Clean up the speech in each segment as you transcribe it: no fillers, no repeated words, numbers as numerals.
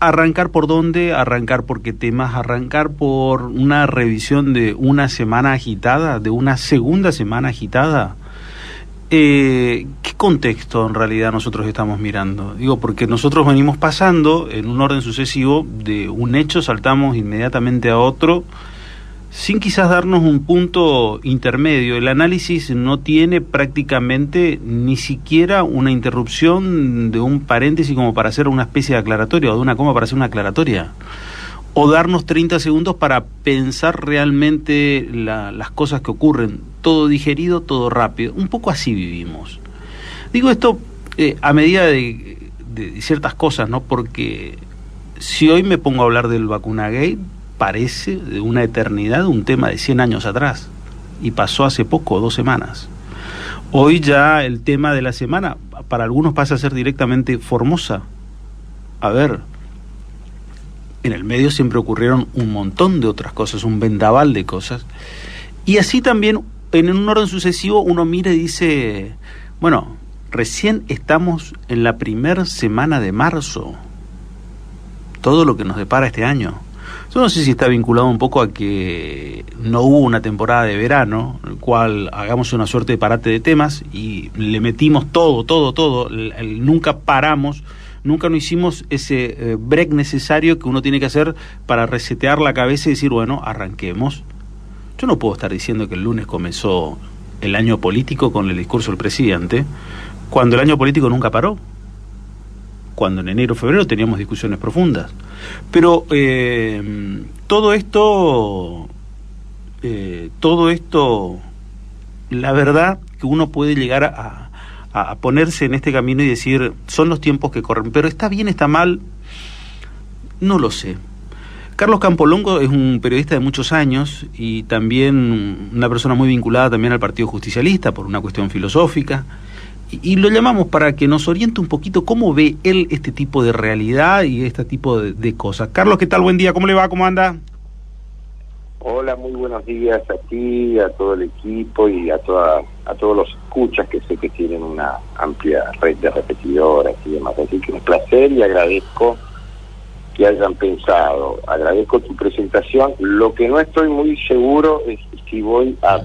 ¿Arrancar por dónde? ¿Arrancar por qué temas? ¿Arrancar por una revisión de una semana agitada, de una segunda semana agitada? ¿Qué contexto en realidad nosotros estamos mirando? Digo, porque nosotros venimos pasando en un orden sucesivo, de un hecho saltamos inmediatamente a otro, sin quizás darnos un punto intermedio. El análisis no tiene prácticamente ni siquiera una interrupción de un paréntesis como para hacer una especie de aclaratoria, o de una coma para hacer una aclaratoria, o darnos 30 segundos para pensar realmente las cosas que ocurren. Todo digerido, todo rápido. Un poco así vivimos. Digo esto a medida de ciertas cosas, ¿no? Porque si hoy me pongo a hablar del Vacunagate, parece de una eternidad un tema de 100 años atrás, y pasó hace poco, 2 semanas. Hoy ya el tema de la semana para algunos pasa a ser directamente Formosa. A ver, en el medio siempre ocurrieron un montón de otras cosas, un vendaval de cosas, y así también en un orden sucesivo uno mira y dice, bueno, recién estamos en la primera semana de marzo, todo lo que nos depara este año. Yo no sé si está vinculado un poco a que no hubo una temporada de verano, en el cual hagamos una suerte de parate de temas y le metimos todo, nunca paramos, nunca nos hicimos ese break necesario que uno tiene que hacer para resetear la cabeza y decir, bueno, arranquemos. Yo no puedo estar diciendo que el lunes comenzó el año político con el discurso del presidente, cuando el año político nunca paró, cuando en enero o febrero teníamos discusiones profundas. Pero todo esto, la verdad que uno puede llegar a ponerse en este camino y decir, son los tiempos que corren, pero está bien, está mal, no lo sé. Carlos Campolongo es un periodista de muchos años y también una persona muy vinculada también al Partido Justicialista por una cuestión filosófica. Y lo llamamos para que nos oriente un poquito cómo ve él este tipo de realidad y este tipo de cosas. Carlos, ¿qué tal? Buen día, ¿cómo le va? ¿Cómo anda? Hola, muy buenos días a ti, a todo el equipo y a todos los escuchas, que sé que tienen una amplia red de repetidoras y demás. Así que un placer y agradezco que hayan pensado. Agradezco tu presentación. Lo que no estoy muy seguro es si voy a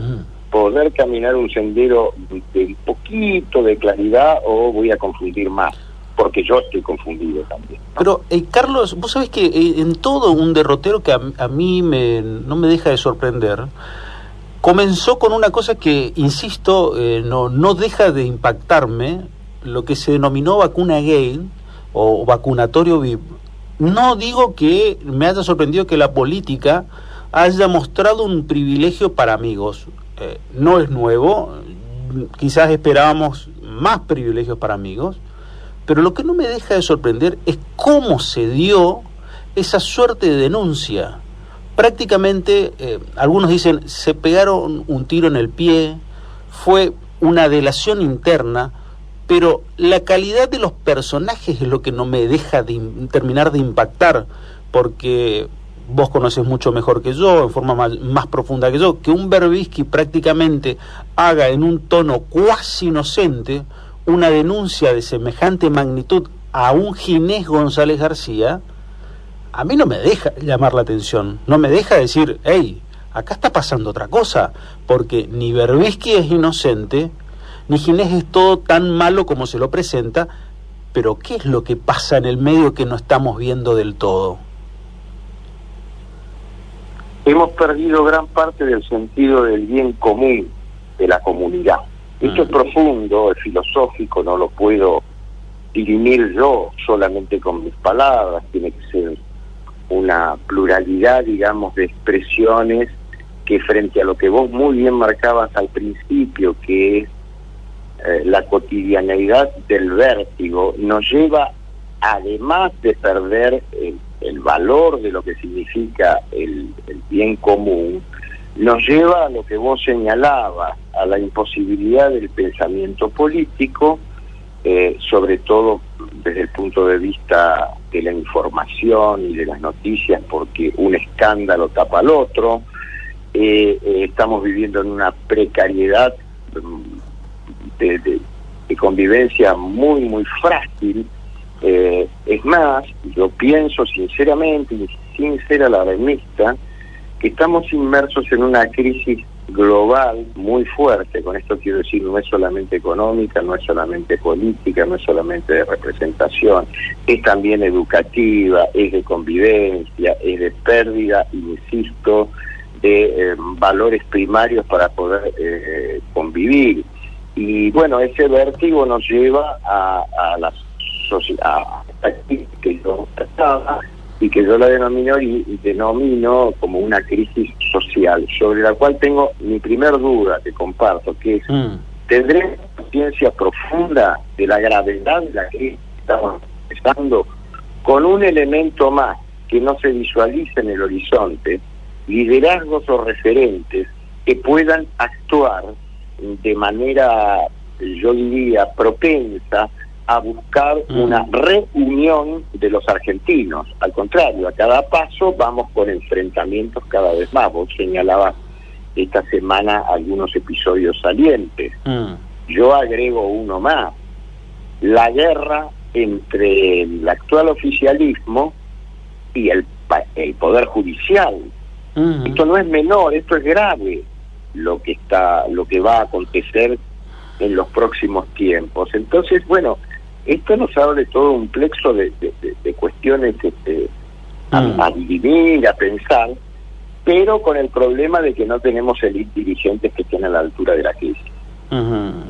poder caminar un sendero de un poquito de claridad o voy a confundir más, porque yo estoy confundido también, ¿no? Pero, Carlos, vos sabés que en todo un derrotero que a mí no me deja de sorprender, comenzó con una cosa que, insisto, no deja de impactarme, lo que se denominó Vacunagate o vacunatorio VIP. No digo que me haya sorprendido que la política haya mostrado un privilegio para amigos. No es nuevo, quizás esperábamos más privilegios para amigos, pero lo que no me deja de sorprender es cómo se dio esa suerte de denuncia. Prácticamente, algunos dicen, se pegaron un tiro en el pie, fue una delación interna, pero la calidad de los personajes es lo que no me deja de terminar de impactar, porque vos conoces mucho mejor que yo, en forma más profunda que yo, que un Berbisky prácticamente haga en un tono cuasi inocente una denuncia de semejante magnitud a un Ginés González García, a mí no me deja llamar la atención, no me deja decir, hey, acá está pasando otra cosa, porque ni Berbisky es inocente, ni Ginés es todo tan malo como se lo presenta, pero ¿qué es lo que pasa en el medio que no estamos viendo del todo? Hemos perdido gran parte del sentido del bien común de la comunidad. Esto es profundo, es filosófico, no lo puedo dirimir yo solamente con mis palabras, tiene que ser una pluralidad, digamos, de expresiones que, frente a lo que vos muy bien marcabas al principio, que es la cotidianeidad del vértigo, nos lleva, además de perder el valor de lo que significa el bien común, nos lleva a lo que vos señalabas, a la imposibilidad del pensamiento político, sobre todo desde el punto de vista de la información y de las noticias, porque un escándalo tapa al otro. Estamos viviendo en una precariedad de convivencia muy, muy frágil, Es más, yo pienso sinceramente, y sin ser alarmista, que estamos inmersos en una crisis global muy fuerte. Con esto quiero decir, no es solamente económica, no es solamente política, no es solamente de representación, es también educativa, es de convivencia, es de pérdida, insisto, de valores primarios para poder convivir. Y bueno, ese vértigo nos lleva a la sociedad que yo trataba y que yo la denomino como una crisis social, sobre la cual tengo mi primer duda que comparto, que es, ¿tendré conciencia profunda de la gravedad de la crisis que estamos empezando, con un elemento más que no se visualiza en el horizonte, liderazgos o referentes que puedan actuar de manera, yo diría, propensa a buscar una reunión de los argentinos? Al contrario, a cada paso vamos con enfrentamientos cada vez más. Vos señalabas esta semana algunos episodios salientes. Yo agrego uno más: la guerra entre el actual oficialismo y el Poder Judicial. Esto no es menor, esto es grave, lo que va a acontecer en los próximos tiempos. Entonces, bueno, esto nos abre de todo un plexo de cuestiones a dirimir, a pensar, pero con el problema de que no tenemos dirigentes que estén a la altura de la crisis.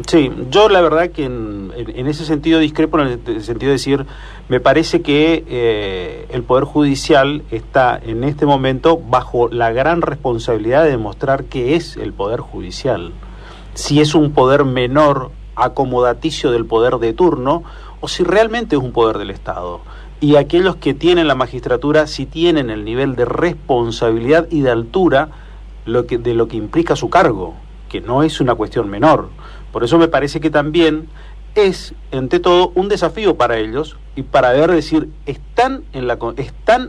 Sí, yo la verdad que en ese sentido discrepo, en el sentido de decir, me parece que el Poder Judicial está en este momento bajo la gran responsabilidad de demostrar qué es el Poder Judicial, si es un poder menor, acomodaticio del poder de turno, o si realmente es un poder del Estado. Y aquellos que tienen la magistratura, si tienen el nivel de responsabilidad y de altura de lo que implica su cargo, que no es una cuestión menor. Por eso me parece que también es, ante todo, un desafío para ellos, y para decir, ¿están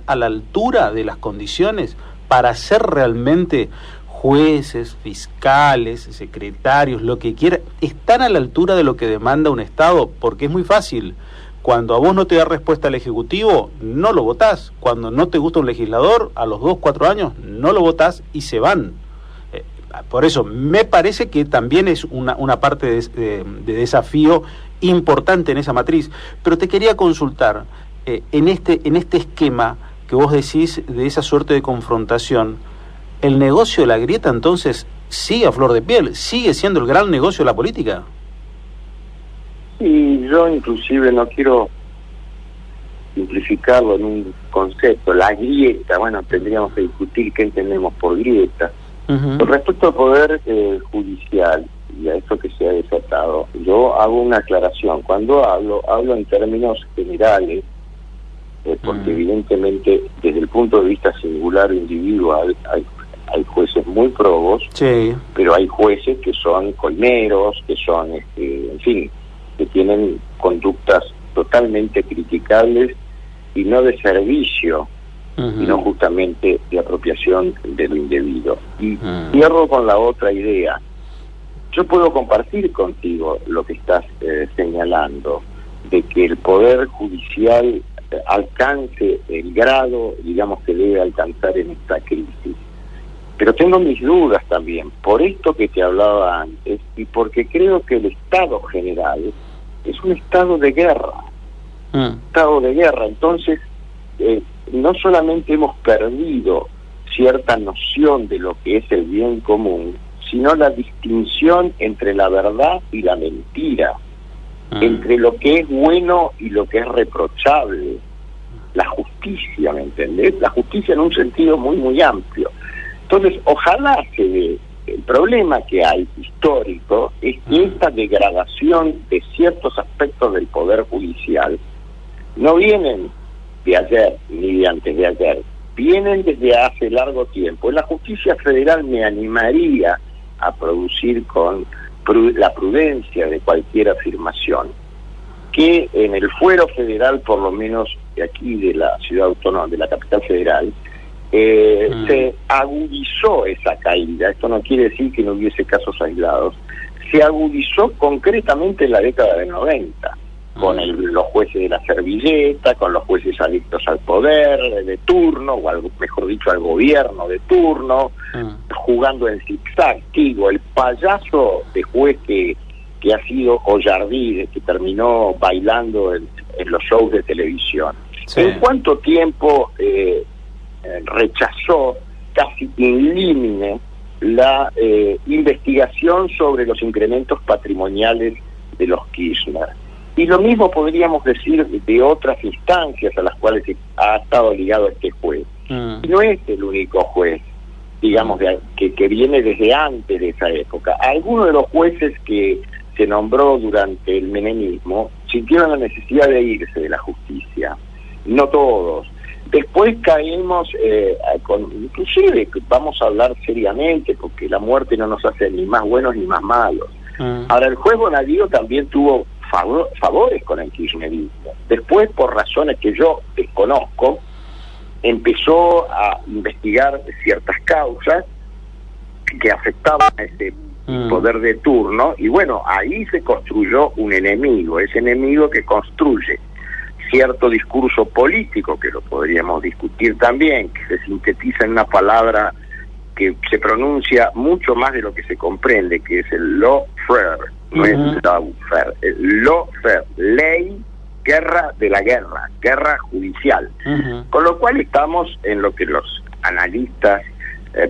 a la altura de las condiciones para ser realmente jueces, fiscales, secretarios, lo que quiera? ¿Están a la altura de lo que demanda un Estado? Porque es muy fácil. Cuando a vos no te da respuesta el Ejecutivo, no lo votás. Cuando no te gusta un legislador, a los 2, 4 años, no lo votás y se van. Por eso, me parece que también es una parte de desafío importante en esa matriz. Pero te quería consultar, en este esquema que vos decís de esa suerte de confrontación, ¿el negocio de la grieta entonces sigue a flor de piel? ¿Sigue siendo el gran negocio de la política? Y yo inclusive no quiero simplificarlo en un concepto, la grieta. Bueno, tendríamos que discutir qué entendemos por grieta. Con respecto al Poder Judicial y a esto que se ha desatado, yo hago una aclaración. Cuando hablo en términos generales, porque evidentemente desde el punto de vista singular o individual hay jueces muy probos, sí, pero hay jueces que son colmeros, que son, en fin, que tienen conductas totalmente criticables y no de servicio, sino justamente de apropiación de lo indebido. Y cierro con la otra idea. Yo puedo compartir contigo lo que estás señalando, de que el Poder Judicial alcance el grado, digamos, que debe alcanzar en esta crisis. Pero tengo mis dudas también, por esto que te hablaba antes, y porque creo que el Estado general es un estado de guerra. Estado de guerra. Entonces, no solamente hemos perdido cierta noción de lo que es el bien común, sino la distinción entre la verdad y la mentira, entre lo que es bueno y lo que es reprochable, la justicia, ¿me entendés? La justicia en un sentido muy, muy amplio. Entonces, ojalá se dé. El problema que hay histórico es que esta degradación de ciertos aspectos del Poder Judicial no vienen de ayer ni de antes de ayer, vienen desde hace largo tiempo. En la justicia federal me animaría a producir con la prudencia de cualquier afirmación que en el fuero federal, por lo menos de aquí, de la ciudad autónoma, de la capital federal, se agudizó esa caída. Esto no quiere decir que no hubiese casos aislados. Se agudizó concretamente en la década de 90. con los jueces de la servilleta, con los jueces adictos al poder de turno, o algo, mejor dicho, al gobierno de turno, jugando en zigzag. Digo, el payaso de juez que ha sido Ollardí, que terminó bailando en los shows de televisión. Sí. ¿En cuánto tiempo rechazó casi in limine la investigación sobre los incrementos patrimoniales de los Kirchner? Y lo mismo podríamos decir de otras instancias a las cuales ha estado ligado este juez. Y no es el único juez, digamos, que viene desde antes de esa época. Algunos de los jueces que se nombró durante el menemismo sintieron la necesidad de irse de la justicia. No todos. Después caemos, inclusive vamos a hablar seriamente, porque la muerte no nos hace ni más buenos ni más malos. Ahora, el juez Bonadío también tuvo favores con el kirchnerismo. Después, por razones que yo desconozco, empezó a investigar ciertas causas que afectaban a ese poder de turno, y bueno, ahí se construyó un enemigo, ese enemigo que construye cierto discurso político, que lo podríamos discutir también, que se sintetiza en una palabra que se pronuncia mucho más de lo que se comprende, que es el lawfare, no es lawfare, el lawfare, ley, guerra de la guerra, guerra judicial. Con lo cual estamos en lo que los analistas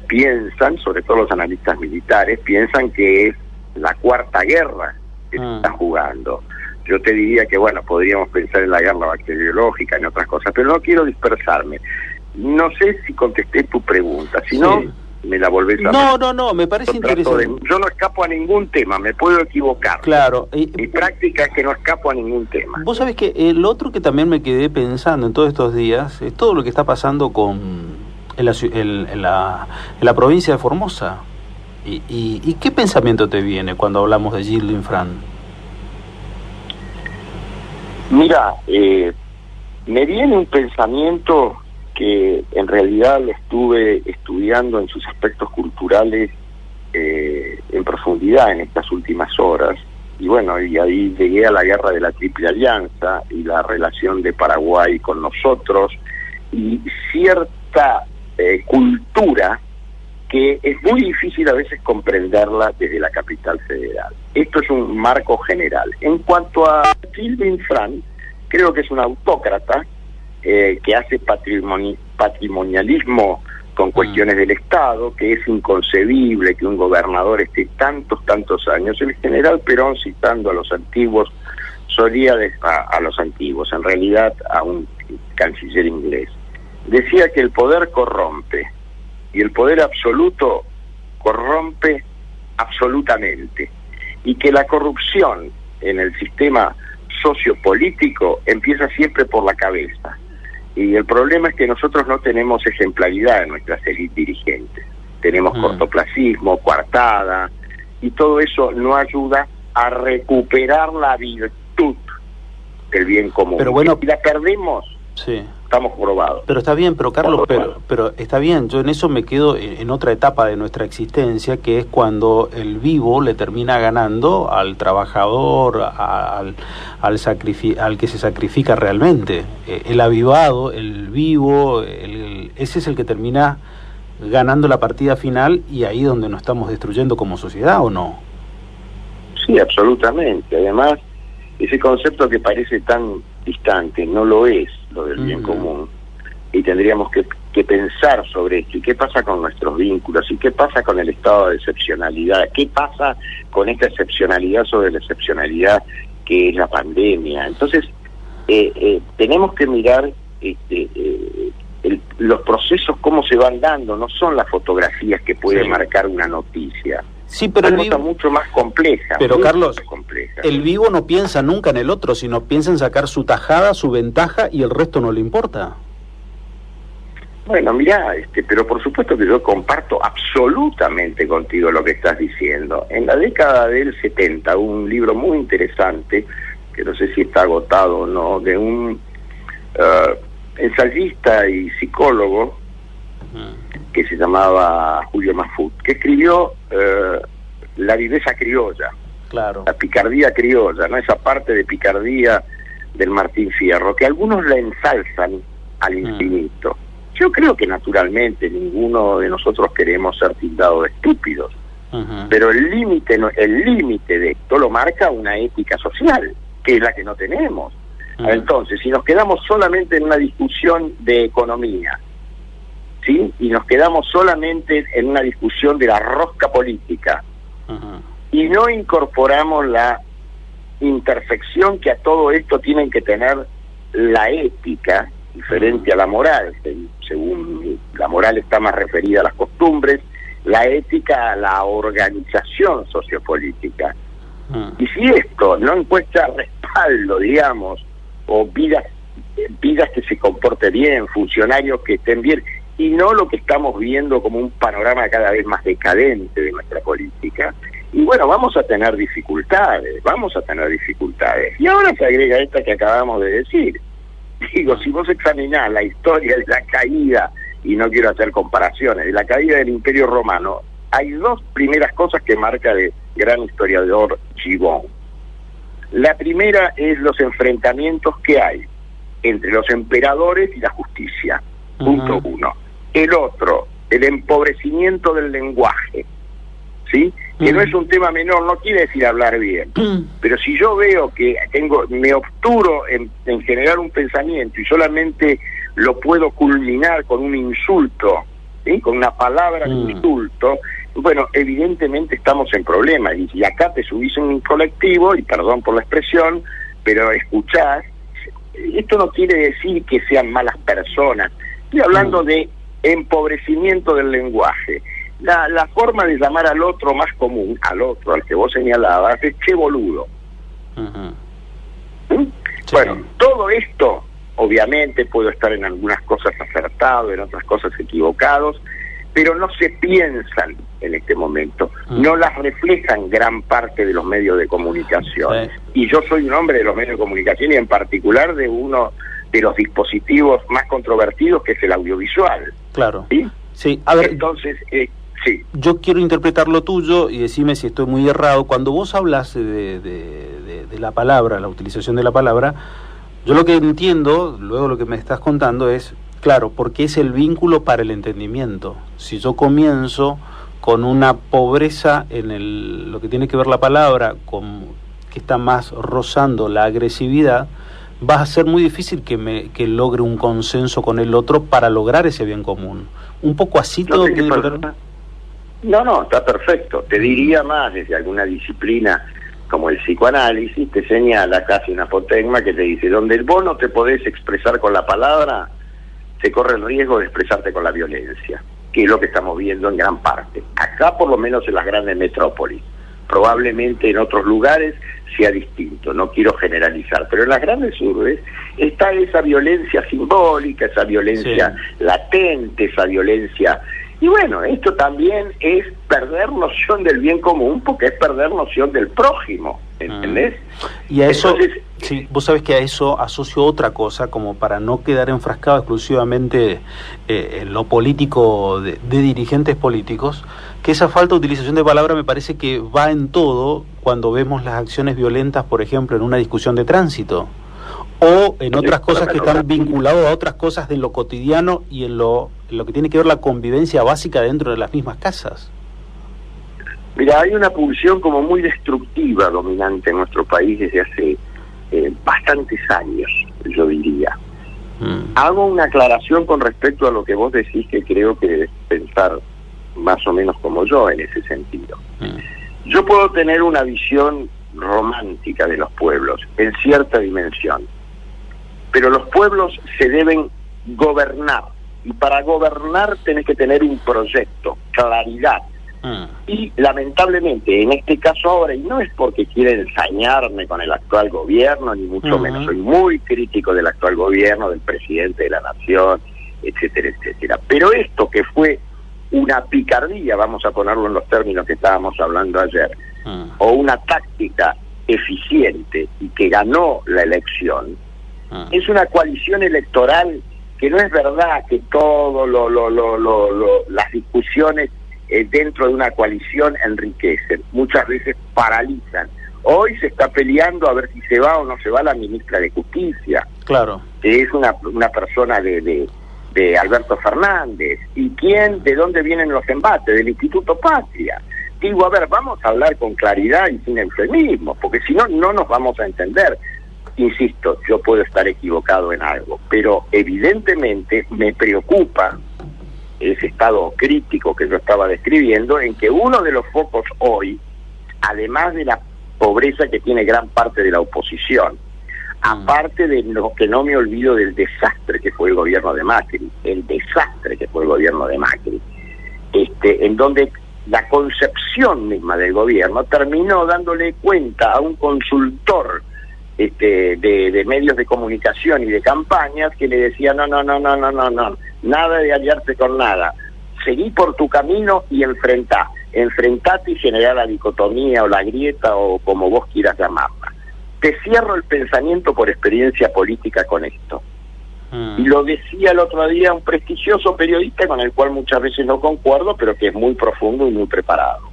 piensan, sobre todo los analistas militares, piensan que es la cuarta guerra que se está jugando. Yo te diría que, bueno, podríamos pensar en la guerra bacteriológica, en otras cosas, pero no quiero dispersarme. No sé si contesté tu pregunta, si no, me la volvés a hacer. No, me parece interesante. Yo no escapo a ningún tema, me puedo equivocar. Claro. Mi práctica es que no escapo a ningún tema. Vos sabés que el otro que también me quedé pensando en todos estos días es todo lo que está pasando en la provincia de Formosa. ¿Y qué pensamiento te viene cuando hablamos de Gildo Infran? Mira, me viene un pensamiento que en realidad lo estuve estudiando en sus aspectos culturales en profundidad en estas últimas horas, y bueno, y ahí llegué a la guerra de la Triple Alianza y la relación de Paraguay con nosotros, y cierta cultura que es muy difícil a veces comprenderla desde la capital federal. Esto es un marco general. En cuanto a Gildo Infran, creo que es un autócrata que hace patrimonialismo con cuestiones del Estado, que es inconcebible que un gobernador esté tantos años. El general Perón, citando a los antiguos, solía a los antiguos, en realidad a un canciller inglés, decía que el poder corrompe, y el poder absoluto corrompe absolutamente, y que la corrupción en el sistema sociopolítico empieza siempre por la cabeza. Y el problema es que nosotros no tenemos ejemplaridad en nuestras élites dirigentes. Tenemos cortoplacismo, coartada, y todo eso no ayuda a recuperar la virtud del bien común. Pero bueno, si la perdemos, estamos probados. Pero está bien, pero Carlos, pero está bien, yo en eso me quedo en otra etapa de nuestra existencia, que es cuando el vivo le termina ganando al trabajador, al que se sacrifica realmente. El avivado, el vivo, ese es el que termina ganando la partida final, y ahí donde nos estamos destruyendo como sociedad, ¿o no? Sí, absolutamente. Además, ese concepto que parece tan distante no lo es, lo del bien común, y tendríamos que pensar sobre esto. ¿Y qué pasa con nuestros vínculos? ¿Y qué pasa con el estado de excepcionalidad? ¿Qué pasa con esta excepcionalidad sobre la excepcionalidad que es la pandemia? Entonces, tenemos que mirar los procesos, cómo se van dando. No son las fotografías que puede marcar una noticia. Sí, pero es cosa mucho más compleja. Pero Carlos, compleja. El vivo no piensa nunca en el otro, sino piensa en sacar su tajada, su ventaja, y el resto no le importa. Bueno, mirá, pero por supuesto que yo comparto absolutamente contigo lo que estás diciendo. En la década del 70, un libro muy interesante, que no sé si está agotado o no, de un ensayista y psicólogo que se llamaba Julio Maffut, que escribió la viveza criolla, claro, la picardía criolla, ¿no? Esa parte de picardía del Martín Fierro, que algunos la ensalzan al infinito. Yo creo que naturalmente ninguno de nosotros queremos ser tildados de estúpidos, pero el límite de esto lo marca una ética social, que es la que no tenemos. Entonces, si nos quedamos solamente en una discusión de economía, ¿sí? Y nos quedamos solamente en una discusión de la rosca política, y no incorporamos la intersección que a todo esto tienen que tener la ética, diferente a la moral, según la moral está más referida a las costumbres, la ética a la organización sociopolítica. Y si esto no encuentra respaldo, digamos, o vidas que se comporten bien, funcionarios que estén bien, y no lo que estamos viendo como un panorama cada vez más decadente de nuestra política, y bueno, vamos a tener dificultades. Y ahora se agrega esta que acabamos de decir. Digo, si vos examinás la historia de la caída, y no quiero hacer comparaciones, de la caída del Imperio Romano, hay dos primeras cosas que marca el gran historiador Gibbon. La primera es los enfrentamientos que hay entre los emperadores y la justicia, punto uno. El otro, el empobrecimiento del lenguaje, ¿sí? Que no es un tema menor, no quiere decir hablar bien, pero si yo veo que me obturo en generar un pensamiento y solamente lo puedo culminar con un insulto, ¿sí? Con una palabra de insulto, bueno, evidentemente estamos en problemas. Y acá te subís en un colectivo, y perdón por la expresión, pero escuchás, esto no quiere decir que sean malas personas, estoy hablando de empobrecimiento del lenguaje. La forma de llamar al otro más común, al que vos señalabas, es che boludo. Sí. Bueno, todo esto, obviamente, puedo estar en algunas cosas acertado, en otras cosas equivocados, pero no se piensan en este momento, no las reflejan gran parte de los medios de comunicación. Y yo soy un hombre de los medios de comunicación, y en particular de uno de los dispositivos más controvertidos, que es el audiovisual. Claro. ¿Sí? Sí, a ver, entonces, sí. Yo quiero interpretar lo tuyo y decime si estoy muy errado. Cuando vos hablas de la palabra, la utilización de la palabra, yo lo que entiendo, luego lo que me estás contando es, claro, porque es el vínculo para el entendimiento. Si yo comienzo con una pobreza en lo que tiene que ver la palabra, que está más rozando la agresividad, va a ser muy difícil que logre un consenso con el otro para lograr ese bien común. Un poco así todo. No, está perfecto. Te diría más, desde alguna disciplina como el psicoanálisis, te señala casi un apotegma que te dice, donde vos no te podés expresar con la palabra, se corre el riesgo de expresarte con la violencia, que es lo que estamos viendo en gran parte. Acá, por lo menos en las grandes metrópolis. Probablemente en otros lugares sea distinto, no quiero generalizar, pero en las grandes urbes está esa violencia simbólica, esa violencia latente, esa violencia. Y bueno, esto también es perder noción del bien común, porque es perder noción del prójimo, ¿entendés? Y a eso, entonces, sí, vos sabés que a eso asocio otra cosa, como para no quedar enfrascado exclusivamente en lo político de dirigentes políticos, que esa falta de utilización de palabra me parece que va en todo cuando vemos las acciones violentas, por ejemplo, en una discusión de tránsito, o en otras cosas que están vinculadas a otras cosas de lo cotidiano y en lo que tiene que ver la convivencia básica dentro de las mismas casas. Mira, hay una pulsión como muy destructiva dominante en nuestro país desde hace bastantes años, yo diría. Hago una aclaración con respecto a lo que vos decís, que creo que debes pensar más o menos como yo en ese sentido. Yo puedo tener una visión romántica de los pueblos en cierta dimensión, pero los pueblos se deben gobernar, y para gobernar tenés que tener un proyecto, claridad. Y lamentablemente en este caso ahora, y no es porque quiera ensañarme con el actual gobierno, ni mucho menos, soy muy crítico del actual gobierno, del presidente de la nación, etcétera, etcétera, pero esto que fue una picardía, vamos a ponerlo en los términos que estábamos hablando ayer, o una táctica eficiente y que ganó la elección, es una coalición electoral que no es verdad que todo las discusiones dentro de una coalición enriquecen, muchas veces paralizan Hoy se está peleando a ver si se va o no se va la ministra de Justicia. Claro. Que es una persona de Alberto Fernández. ¿Y quién? ¿De dónde vienen los embates? Del Instituto Patria. Digo, a ver, vamos a hablar con claridad y sin eufemismo, porque si no, no nos vamos a entender. Insisto, yo puedo estar equivocado en algo, pero evidentemente me preocupa ese estado crítico que yo estaba describiendo, en que uno de los focos hoy, además de la pobreza que tiene gran parte de la oposición, aparte de lo que no me olvido del desastre que fue el gobierno de Macri, en donde la concepción misma del gobierno terminó dándole cuenta a un consultor de medios de comunicación y de campañas que le decía no, nada de aliarse con nada, seguí por tu camino y enfrentate y generá la dicotomía o la grieta o como vos quieras llamarla. Te cierro el pensamiento por experiencia política con esto. Y lo decía el otro día un prestigioso periodista con el cual muchas veces no concuerdo, pero que es muy profundo y muy preparado.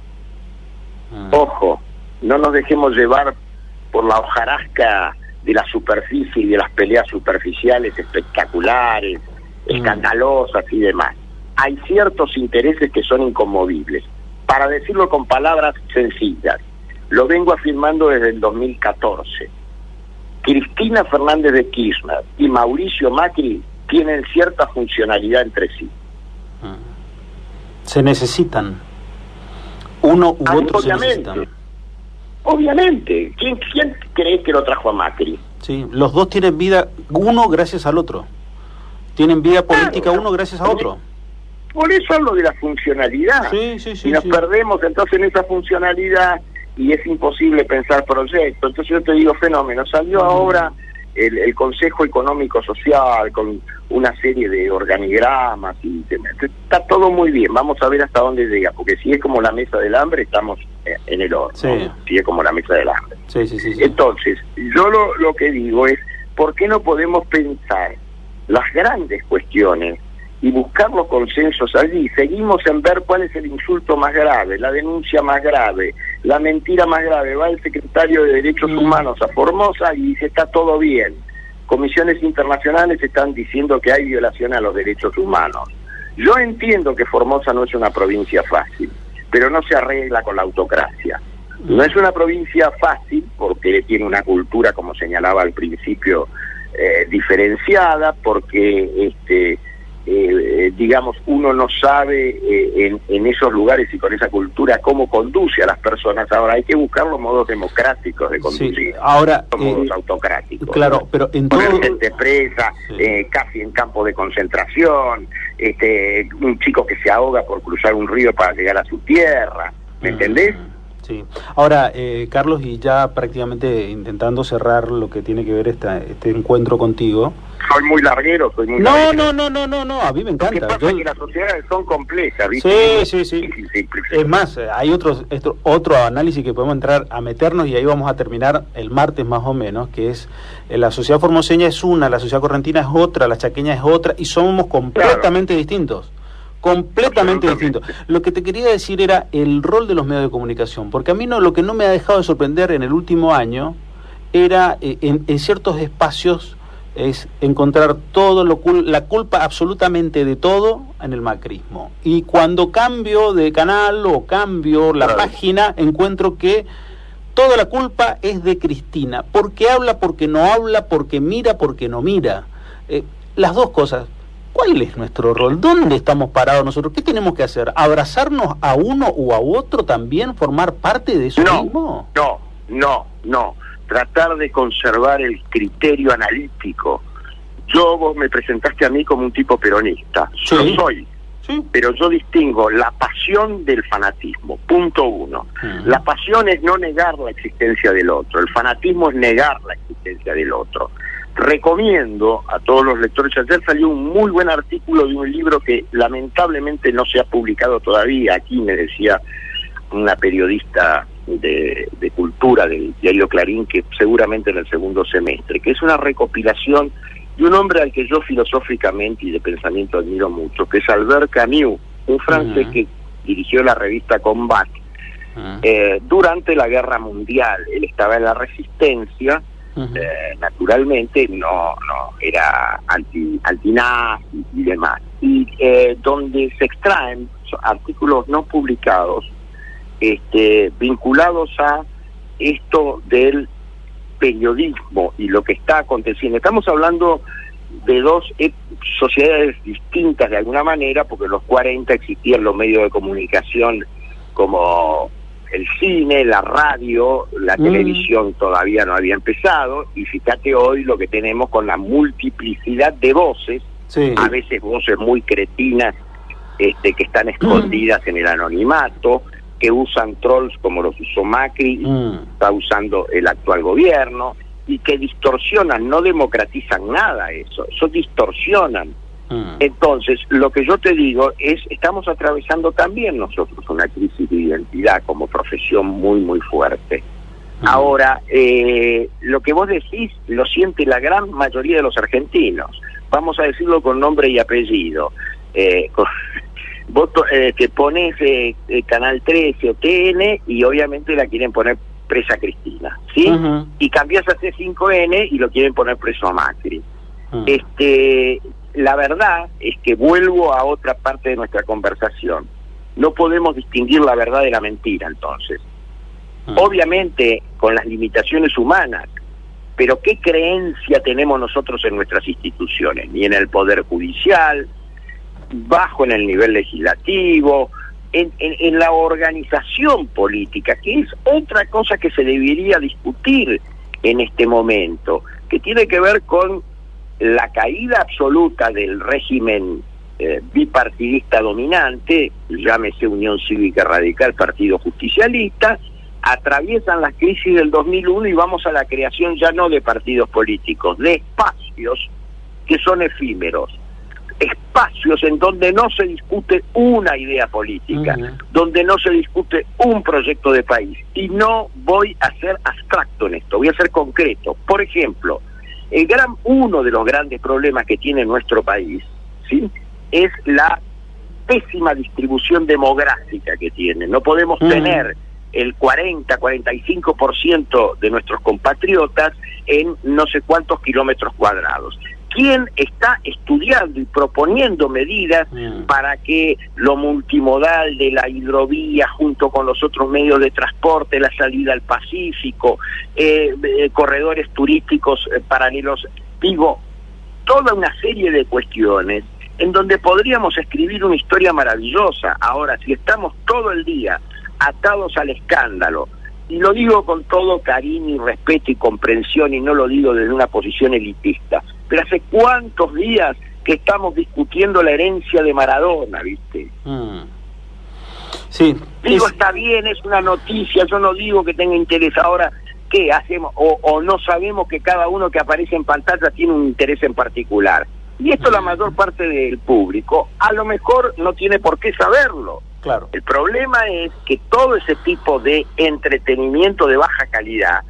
Ojo, no nos dejemos llevar por la hojarasca de la superficie y de las peleas superficiales espectaculares, escandalosas y demás. Hay ciertos intereses que son inconmovibles. Para decirlo con palabras sencillas, lo vengo afirmando desde el 2014. Cristina Fernández de Kirchner y Mauricio Macri tienen cierta funcionalidad entre sí. Se necesitan. Uno u otro se necesitan. Obviamente. ¿Quién cree que lo trajo a Macri? Sí, los dos tienen vida, uno gracias al otro. Tienen vida política, claro, uno gracias a otro. Por eso hablo de la funcionalidad. Sí, nos perdemos entonces en esa funcionalidad y es imposible pensar proyectos. Entonces yo te digo, fenómeno. Salió ahora el Consejo Económico Social con una serie de organigramas y está todo muy bien. Vamos a ver hasta dónde llega, porque si es como la mesa del hambre, estamos en el horno. Sí. Si es como la mesa del hambre. Sí. Entonces, yo lo que digo es, ¿por qué no podemos pensar las grandes cuestiones y buscar los consensos allí? Seguimos en ver cuál es el insulto más grave, la denuncia más grave, la mentira más grave. Va el secretario de Derechos Humanos a Formosa y dice está todo bien. Comisiones internacionales están diciendo que hay violación a los derechos humanos. Yo entiendo que Formosa no es una provincia fácil, pero no se arregla con la autocracia. No es una provincia fácil porque tiene una cultura, como señalaba al principio, diferenciada, porque digamos, uno no sabe en esos lugares y con esa cultura cómo conduce a las personas. Ahora hay que buscar los modos democráticos de conducir, sí. Ahora, los modos autocráticos. Claro, ¿no? pero en poner todo... gente presa, sí. Casi en campo de concentración, un chico que se ahoga por cruzar un río para llegar a su tierra, ¿me entendés? Sí. Ahora, Carlos, y ya prácticamente intentando cerrar lo que tiene que ver este encuentro contigo. Soy muy larguero, No, a mí me encanta. Lo que pasa es que las sociedades son complejas, ¿viste? Sí. Es más, hay otro análisis que podemos entrar a meternos y ahí vamos a terminar el martes más o menos, que es la sociedad formoseña es una, la sociedad correntina es otra, la chaqueña es otra y somos completamente distintos. Completamente distinto. Lo que te quería decir era el rol de los medios de comunicación, porque a mí lo que no me ha dejado de sorprender en el último año era en ciertos espacios es encontrar la culpa absolutamente de todo en el macrismo. Y cuando cambio de canal o cambio la página, encuentro que toda la culpa es de Cristina, porque habla, porque no habla, porque mira, porque no mira. Las dos cosas. ¿Cuál es nuestro rol? ¿Dónde estamos parados nosotros? ¿Qué tenemos que hacer? ¿Abrazarnos a uno o a otro también? ¿Formar parte de eso mismo? No. Tratar de conservar el criterio analítico. Vos me presentaste a mí como un tipo peronista. Sí. Yo soy. Sí. Pero yo distingo la pasión del fanatismo. Punto uno. La pasión es no negar la existencia del otro. El fanatismo es negar la existencia del otro. Recomiendo a todos los lectores, ayer salió un muy buen artículo de un libro que lamentablemente no se ha publicado todavía, aquí me decía una periodista de cultura del diario Clarín, que seguramente en el segundo semestre, que es una recopilación de un hombre al que yo filosóficamente y de pensamiento admiro mucho, que es Albert Camus, un francés que dirigió la revista Combat, durante la Guerra Mundial. Él estaba en la Resistencia, naturalmente no era anti-nazi y demás. Y donde se extraen artículos no publicados vinculados a esto del periodismo y lo que está aconteciendo. Estamos hablando de dos sociedades distintas de alguna manera, porque en los 40 existían los medios de comunicación como el cine, la radio, la televisión todavía no había empezado, y fíjate hoy lo que tenemos con la multiplicidad de voces, a veces voces muy cretinas que están escondidas en el anonimato, que usan trolls como los usó Macri, está usando el actual gobierno, y que distorsionan, no democratizan nada eso distorsionan. Entonces, lo que yo te digo es, estamos atravesando también nosotros una crisis de identidad como profesión muy, muy fuerte. Ahora, lo que vos decís lo siente la gran mayoría de los argentinos. Vamos a decirlo con nombre y apellido. Vos te pones Canal 13 o TN y obviamente la quieren poner presa a Cristina, ¿sí? Y cambias a C5N y lo quieren poner preso a Macri. La verdad es que vuelvo a otra parte de nuestra conversación. No podemos distinguir la verdad de la mentira, entonces. Obviamente, con las limitaciones humanas, pero ¿qué creencia tenemos nosotros en nuestras instituciones? Ni en el Poder Judicial, bajo en el nivel legislativo, en la organización política, que es otra cosa que se debería discutir en este momento, que tiene que ver con la caída absoluta del régimen bipartidista dominante, llámese Unión Cívica Radical, Partido Justicialista. Atraviesan las crisis del 2001 y vamos a la creación ya no de partidos políticos, de espacios que son efímeros, espacios en donde no se discute una idea política, donde no se discute un proyecto de país. Y no voy a ser abstracto en esto, voy a ser concreto. Por ejemplo, uno de los grandes problemas que tiene nuestro país, ¿sí?, es la pésima distribución demográfica que tiene. No podemos tener el 40-45% de nuestros compatriotas en no sé cuántos kilómetros cuadrados. ¿Quién está estudiando y proponiendo medidas para que lo multimodal de la hidrovía junto con los otros medios de transporte, la salida al Pacífico, corredores turísticos paralelos, digo, toda una serie de cuestiones en donde podríamos escribir una historia maravillosa? Ahora, si estamos todo el día atados al escándalo, y lo digo con todo cariño y respeto y comprensión, y no lo digo desde una posición elitista, pero hace cuántos días que estamos discutiendo la herencia de Maradona, ¿viste? Sí. Digo, está bien, es una noticia, yo no digo que tenga interés. Ahora, ¿qué hacemos? O no sabemos que cada uno que aparece en pantalla tiene un interés en particular. Y esto la mayor parte del público a lo mejor no tiene por qué saberlo. Claro. El problema es que todo ese tipo de entretenimiento de baja calidad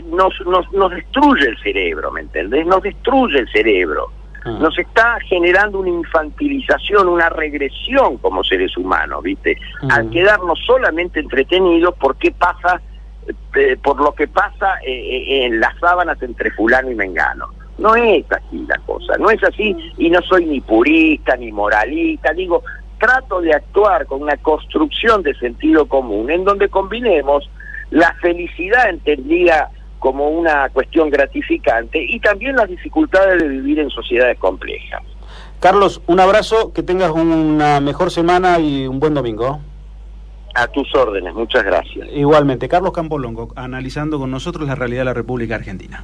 nos destruye el cerebro, ¿me entendés? Nos destruye el cerebro. Nos está generando una infantilización, una regresión como seres humanos, ¿viste? Al quedarnos solamente entretenidos por qué pasa, por lo que pasa en las sábanas entre fulano y mengano. No es así la cosa, no es así, y no soy ni purista ni moralista, digo, trato de actuar con una construcción de sentido común en donde combinemos la felicidad entendida como una cuestión gratificante y también las dificultades de vivir en sociedades complejas. Carlos, un abrazo, que tengas una mejor semana y un buen domingo. A tus órdenes, muchas gracias. Igualmente, Carlos Campolongo, analizando con nosotros la realidad de la República Argentina.